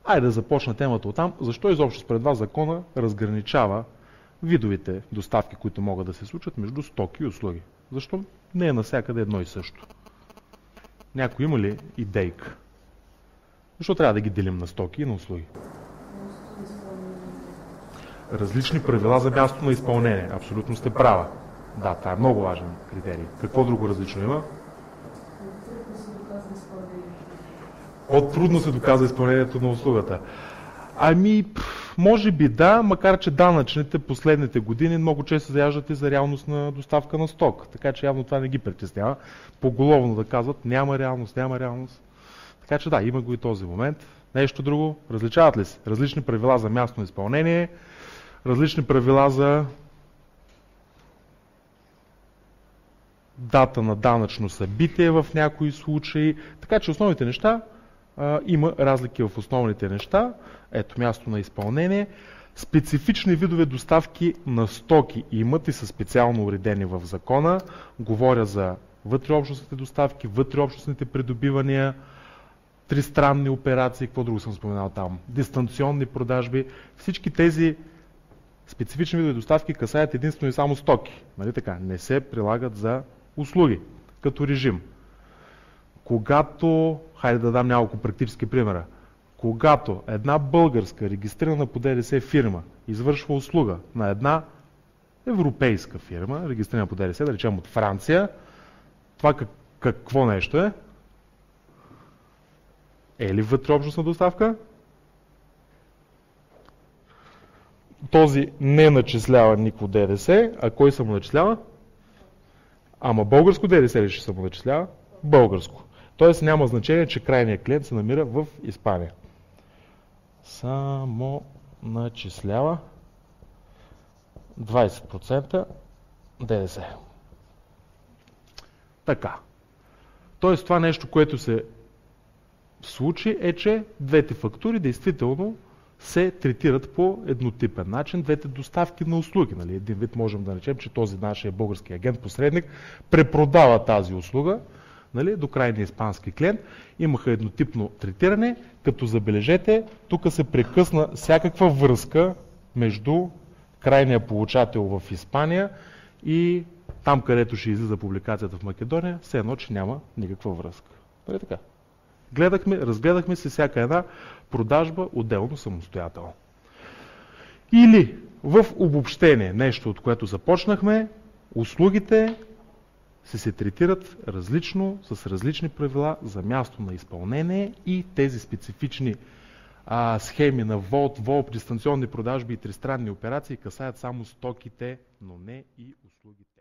Айде да започна темата оттам. Защо изобщо според вас закона разграничава видовете доставки, които могат да се случат между стоки и услуги? Защо не е навсякъде едно и също? Някой има ли идейка? Защо трябва да ги делим на стоки и на услуги? Различни правила за място на изпълнение. Абсолютно сте права. Да, това е много важен критерий. Какво друго различно има? По-трудно се доказва изпълнението на услугата. Може би да, макар че данъчните последните години много често заяждат и за реалност на доставка на сток. Така че явно това не ги притеснява. Поголовно да казват няма реалност, няма реалност. Така че да, има го и този момент. Нещо друго? Различават ли се? Различни правила за място на изпълнение, различни правила за дата на данъчно събитие в някои случаи. Така че основните неща, има разлики в основните неща. Ето място на изпълнение. Специфични видове доставки на стоки имат и са специално уредени в закона. Говоря за вътреобщностните доставки, вътреобщностните придобивания, тристранни операции, какво друго съм споменал там, дистанционни продажби. Всички тези специфични видове доставки касаят единствено и само стоки. Нали така? Не се прилагат за услуги като режим. Когато, хайде да дам няколко практически примера, когато една българска регистрирана по ДДС фирма извършва услуга на една европейска фирма, регистрирана по ДДС, да речем от Франция, това какво нещо е? Е ли вътреобщностна доставка? Този не начислява никакво ДДС, а кой се му начислява? Ама българско ДДС ли ще се му начислява? Българско. Тоест няма значение, че крайният клиент се намира в Испания. Само начислява 20% ДДС. Така. Тоест това нещо, което се случи, е, че двете фактури действително се третират по еднотипен начин, двете доставки на услуги. Нали? Един вид можем да речем, че този нашия български агент-посредник препродава тази услуга, нали, до крайния испански клиент. Имаха еднотипно третиране, като забележете, тук се прекъсна всякаква връзка между крайния получател в Испания и там, където ще излиза публикацията в Македония, все едно, че няма никаква връзка. Нали така? Разгледахме се всяка една продажба отделно самостоятелно. Или в обобщение, нещо от което започнахме, услугите се третират различно, с различни правила за място на изпълнение и тези специфични схеми на ВОЛТ, дистанционни продажби и тристранни операции касаят само стоките, но не и услугите.